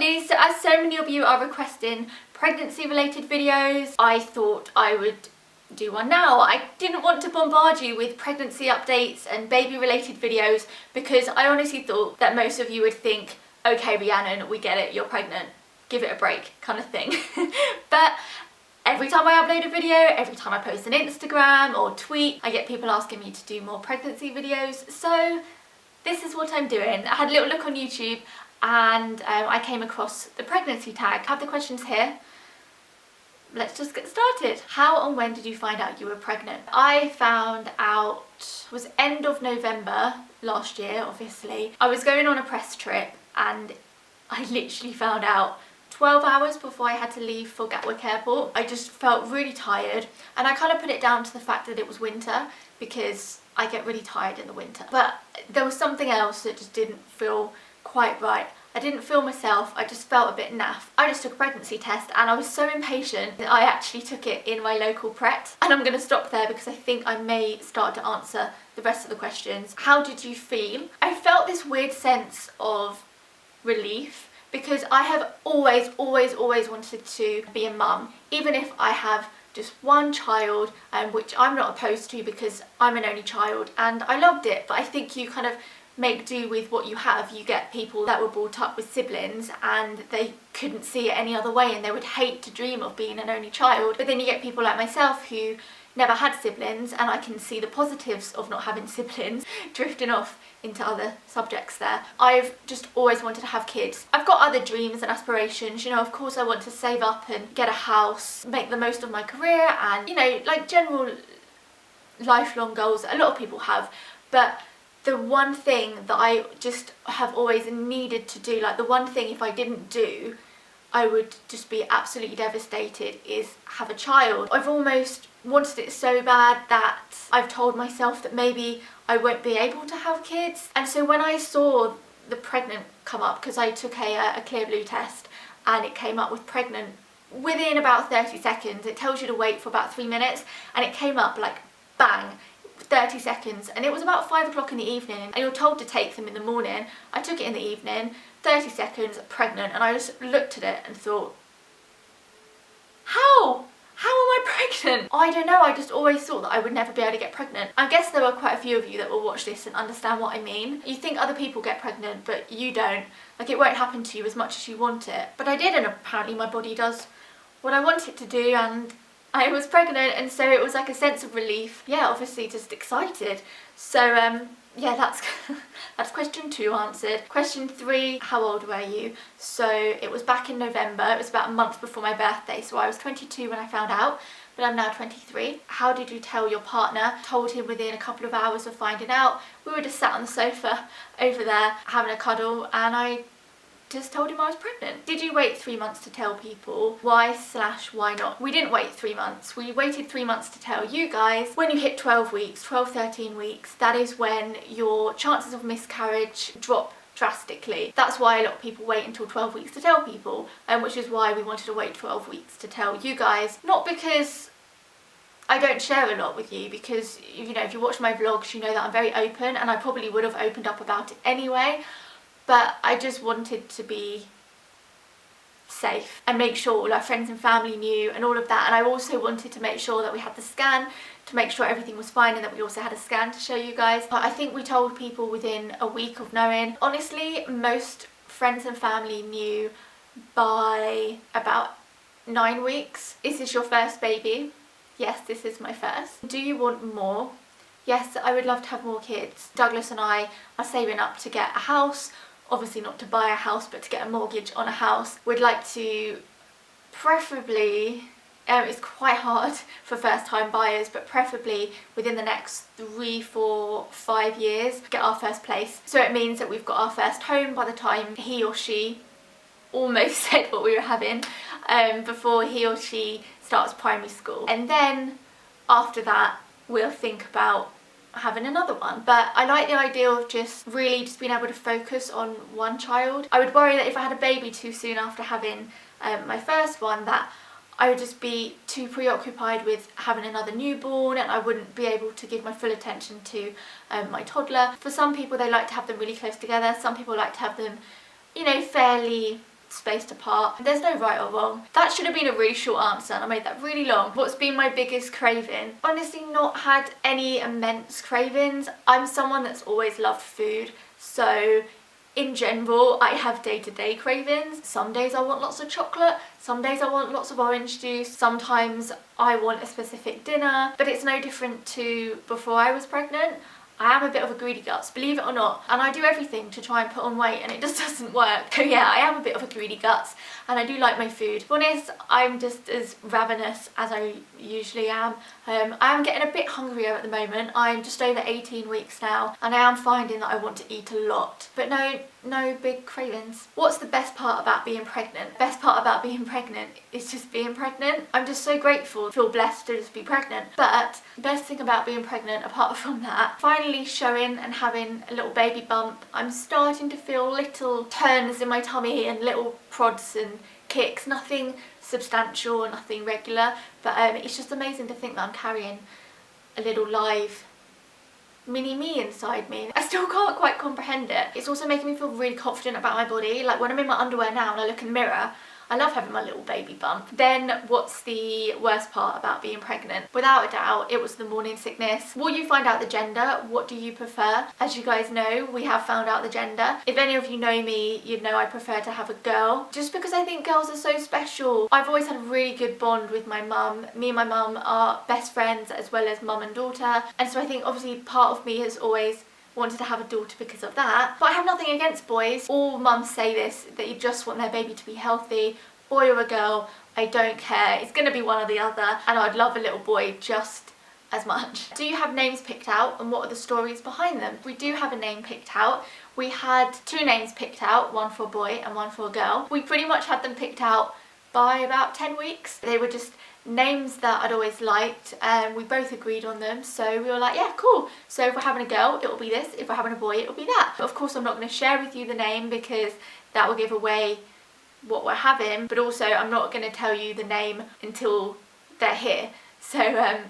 Alrighty, so as so many of you are requesting pregnancy related videos, I thought I would do one now. I didn't want to bombard you with pregnancy updates and baby related videos because I honestly thought that most of you would think, okay Rhiannon, we get it, you're pregnant, give it a break kind of thing. But every time I upload a video, every time I post an Instagram or tweet, I get people asking me to do more pregnancy videos, so this is what I'm doing. I had a little look on YouTube and I came across the pregnancy tag. I have the questions here. Let's just get started. How and when did you find out you were pregnant? I found out, it was end of November last year, obviously. I was going on a press trip and I literally found out 12 hours before I had to leave for Gatwick Airport. I just felt really tired and I kind of put it down to the fact that it was winter because I get really tired in the winter. But there was something else that just didn't feel quite right. I didn't feel myself, I just felt a bit naff. I just took a pregnancy test and I was so impatient that I actually took it in my local Pret. And I'm going to stop there because I think I may start to answer the rest of the questions. How did you feel? I felt this weird sense of relief because I have always wanted to be a mum, even if I have just one child, which I'm not opposed to because I'm an only child and I loved it. But I think you kind of make do with what you have. You get people that were brought up with siblings and they couldn't see it any other way and they would hate to dream of being an only child. But then you get people like myself who never had siblings and I can see the positives of not having siblings, drifting off into other subjects there. I've just always wanted to have kids. I've got other dreams and aspirations, you know, of course I want to save up and get a house, make the most of my career and, you know, like general lifelong goals that a lot of people have. But the one thing that I just have always needed to do, like the one thing if I didn't do, I would just be absolutely devastated, is have a child. I've almost wanted it so bad that I've told myself that maybe I won't be able to have kids. And so when I saw the pregnant come up, because I took a clear blue test and it came up with pregnant within about 30 seconds. It tells you to wait for about 3 minutes and it came up like bang, 30 seconds, and it was about 5 o'clock in the evening and you're told to take them in the morning. I took it in the evening, 30 seconds, pregnant, and I just looked at it and thought, how am I pregnant? I don't know, I just always thought that I would never be able to get pregnant. I guess there were quite a few of you that will watch this and understand what I mean. You think other people get pregnant but you don't, like it won't happen to you as much as you want it. But I did, and apparently my body does what I want it to do and I was pregnant, and so it was like a sense of relief. Yeah, obviously just excited. So yeah, that's question 2 answered. Question 3, how old were you? So it was back in November, it was about a month before my birthday, so I was 22 when I found out, but I'm now 23. How did you tell your partner? Told him within a couple of hours of finding out. We were just sat on the sofa over there having a cuddle and I just told him I was pregnant. Did you wait 3 months to tell people? Why/why not? We didn't wait 3 months. We waited 3 months to tell you guys. When you hit 12 weeks, 12, 13 weeks, that is when your chances of miscarriage drop drastically. That's why a lot of people wait until 12 weeks to tell people, which is why we wanted to wait 12 weeks to tell you guys. Not because I don't share a lot with you, because, you know, if you watch my vlogs, you know that I'm very open and I probably would have opened up about it anyway. But I just wanted to be safe and make sure all our friends and family knew and all of that. And I also wanted to make sure that we had the scan to make sure everything was fine and that we also had a scan to show you guys. But I think we told people within a week of knowing. Honestly, most friends and family knew by about 9 weeks. Is this your first baby? Yes, this is my first. Do you want more? Yes, I would love to have more kids. Douglas and I are saving up to get a house. Obviously not to buy a house, but to get a mortgage on a house. We'd like to preferably, it's quite hard for first time buyers, but preferably within the next 3, 4, 5 years, get our first place. So it means that we've got our first home by the time he or she almost said what we were having, before he or she starts primary school. And then after that, we'll think about having another one. But I like the idea of just being able to focus on one child. I would worry that if I had a baby too soon after having my first one, that I would just be too preoccupied with having another newborn and I wouldn't be able to give my full attention to my toddler. For some people, they like to have them really close together. Some people like to have them, you know, fairly spaced apart. There's no right or wrong. That should have been a really short answer and I made that really long. What's been my biggest craving? Honestly, not had any immense cravings. I'm someone that's always loved food, so in general, I have day-to-day cravings. Some days I want lots of chocolate, some days I want lots of orange juice, sometimes I want a specific dinner, but it's no different to before I was pregnant. I am a bit of a greedy guts, believe it or not, and I do everything to try and put on weight and it just doesn't work. So yeah, I am a bit of a greedy guts and I do like my food. To be honest, I'm just as ravenous as I usually am. I am getting a bit hungrier at the moment. I'm just over 18 weeks now and I am finding that I want to eat a lot, but no big cravings. What's the best part about being pregnant? Best part about being pregnant is just being pregnant. I'm just so grateful, feel blessed to just be pregnant. But best thing about being pregnant, apart from that, finally showing and having a little baby bump, I'm starting to feel little turns in my tummy and little prods and kicks, nothing substantial or nothing regular, but it's just amazing to think that I'm carrying a little live mini me inside me. I still can't quite comprehend it. It's also making me feel really confident about my body. Like when I'm in my underwear now and I look in the mirror, I love having my little baby bump. Then what's the worst part about being pregnant? Without a doubt, it was the morning sickness. Will you find out the gender? What do you prefer? As you guys know, we have found out the gender. If any of you know me, you'd know I prefer to have a girl, just because I think girls are so special. I've always had a really good bond with my mum. Me and my mum are best friends as well as mum and daughter. And so I think obviously part of me has always wanted to have a daughter because of that. But I have nothing against boys. All mums say this, that you just want their baby to be healthy. Boy or a girl, I don't care. It's going to be one or the other, and I'd love a little boy just as much. Do you have names picked out, and what are the stories behind them? We do have a name picked out. We had 2 names picked out, one for a boy and one for a girl. We pretty much had them picked out by about 10 weeks. They were just names that I'd always liked and we both agreed on them, so we were like, yeah, cool. So if we're having a girl, it'll be this. If we're having a boy, it'll be that. But of course I'm not going to share with you the name because that will give away what we're having, but also I'm not going to tell you the name until they're here. So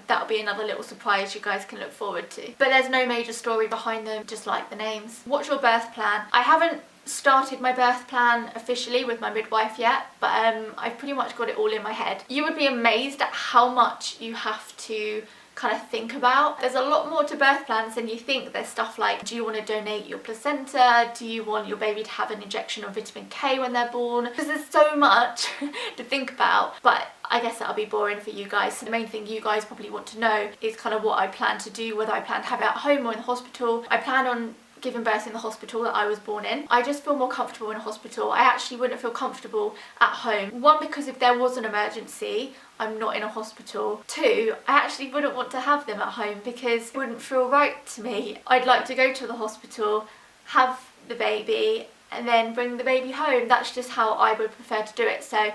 that'll be another little surprise you guys can look forward to. But there's no major story behind them, just like the names. What's your birth plan? I haven't started my birth plan officially with my midwife yet, but I've pretty much got it all in my head. You would be amazed at how much you have to kind of think about. There's a lot more to birth plans than you think. There's stuff like, do you want to donate your placenta? Do you want your baby to have an injection of vitamin K when they're born? Because there's so much to think about, but I guess that'll be boring for you guys. So the main thing you guys probably want to know is kind of what I plan to do, whether I plan to have it at home or in the hospital. I plan on giving birth in the hospital that I was born in. I just feel more comfortable in a hospital. I actually wouldn't feel comfortable at home. One, because if there was an emergency, I'm not in a hospital. 2, I actually wouldn't want to have them at home because it wouldn't feel right to me. I'd like to go to the hospital, have the baby, and then bring the baby home. That's just how I would prefer to do it. So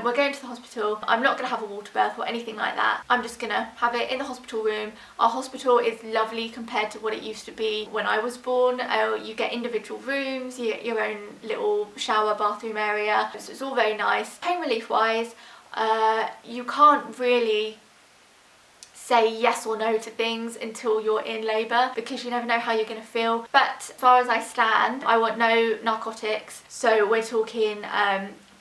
we're going to the hospital. I'm not going to have a water birth or anything like that. I'm just going to have it in the hospital room. Our hospital is lovely compared to what it used to be when I was born. You get individual rooms, you get your own little shower, bathroom area. So it's all very nice. Pain relief wise, you can't really say yes or no to things until you're in labour because you never know how you're going to feel. But as far as I stand, I want no narcotics, so we're talking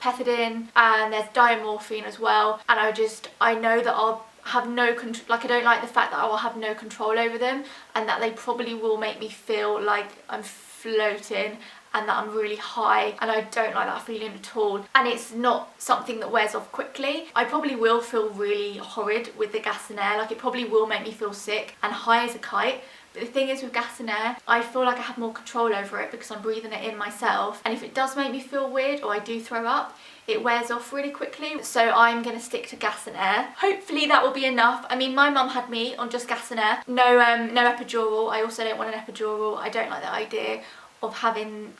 pethidine, and there's diamorphine as well, and I know that I'll have no control. Like, I don't like the fact that I will have no control over them and that they probably will make me feel like I'm floating and that I'm really high, and I don't like that feeling at all. And it's not something that wears off quickly. I probably will feel really horrid with the gas and air, like it probably will make me feel sick and high as a kite. But the thing is with gas and air, I feel like I have more control over it because I'm breathing it in myself, and if it does make me feel weird or I do throw up, it wears off really quickly. So I'm going to stick to gas and air. Hopefully that will be enough. I mean, my mum had me on just gas and air. No epidural. I also don't want an epidural. I don't like the idea of having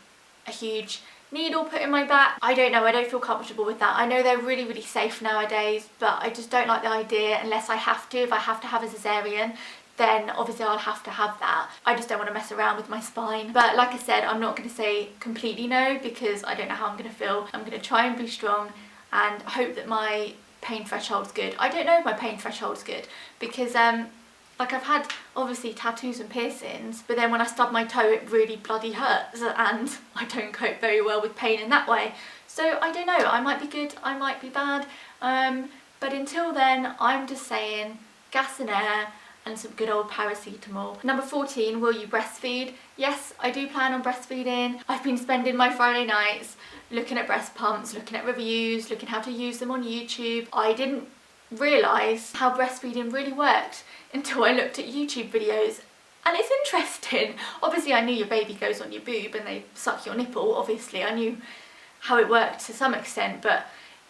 a huge needle put in my back. I don't know, I don't feel comfortable with that. I know they're really, really safe nowadays, but I just don't like the idea unless I have to. If I have to have a cesarean, then obviously I'll have to have that. I just don't want to mess around with my spine. But like I said, I'm not going to say completely no because I don't know how I'm going to feel. I'm going to try and be strong and hope that my pain threshold's good. I don't know if my pain threshold's good because like, I've had obviously tattoos and piercings, but then when I stub my toe it really bloody hurts and I don't cope very well with pain in that way. So I don't know, I might be good, I might be bad, but until then I'm just saying gas and air and some good old paracetamol. Number 14, will you breastfeed? Yes, I do plan on breastfeeding. I've been spending my Friday nights looking at breast pumps, looking at reviews, looking how to use them on YouTube. I didn't realise how breastfeeding really worked until I looked at YouTube videos, and it's interesting. Obviously I knew your baby goes on your boob and they suck your nipple, obviously I knew how it worked to some extent, but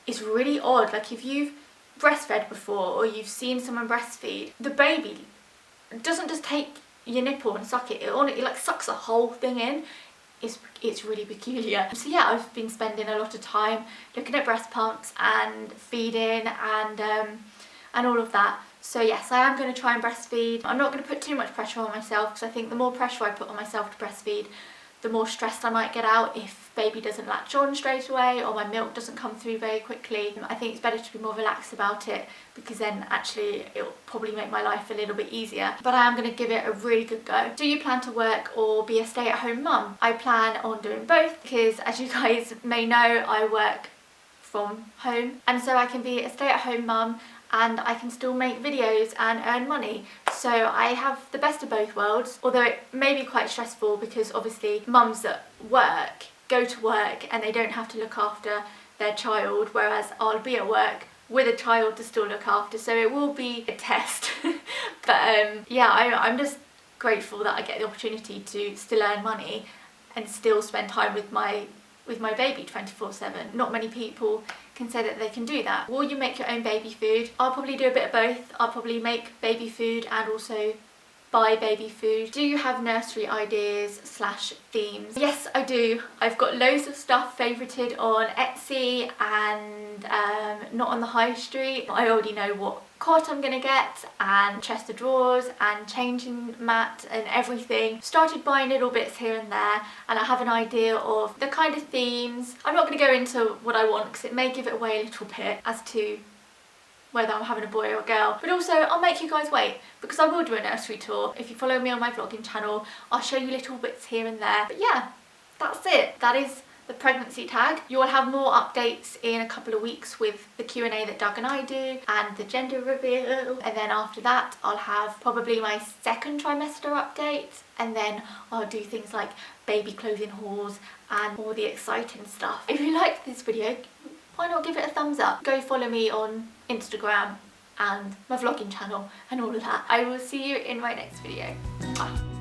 it's really odd. Like if you've breastfed before or you've seen someone breastfeed, the baby doesn't just take your nipple and suck it, it like sucks the whole thing in. It's really peculiar. So yeah, I've been spending a lot of time looking at breast pumps and feeding and all of that. So yes, I am going to try and breastfeed. I'm not going to put too much pressure on myself, because I think the more pressure I put on myself to breastfeed, the more stressed I might get out if baby doesn't latch on straight away or my milk doesn't come through very quickly. I think it's better to be more relaxed about it, because then actually it'll probably make my life a little bit easier. But I am going to give it a really good go. Do you plan to work or be a stay-at-home mum? I plan on doing both, because as you guys may know, I work from home, and so I can be a stay-at-home mum and I can still make videos and earn money. So I have the best of both worlds, although it may be quite stressful because obviously mums that work go to work and they don't have to look after their child, whereas I'll be at work with a child to still look after, so it will be a test. But yeah, I'm just grateful that I get the opportunity to still earn money and still spend time with my baby 24/7. Not many people can say that they can do that. Will you make your own baby food? I'll probably do a bit of both. I'll probably make baby food and also buy baby food. Do you have nursery ideas / themes? Yes, I do. I've got loads of stuff favorited on Etsy and not on the high street. I already know what cot I'm gonna get and chest of drawers and changing mat and everything. Started buying little bits here and there, and I have an idea of the kind of themes. I'm not going to go into what I want because it may give it away a little bit as to whether I'm having a boy or a girl, but also I'll make you guys wait, because I will do a nursery tour. If you follow me on my vlogging channel, I'll show you little bits here and there. But yeah, that's it. That is the pregnancy tag. You will have more updates in a couple of weeks with the Q&A that Doug and I do and the gender reveal, and then after that I'll have probably my second trimester update, and then I'll do things like baby clothing hauls and all the exciting stuff. If you liked this video, why not give it a thumbs up? Go follow me on Instagram and my vlogging channel and all of that. I will see you in my next video. Bye.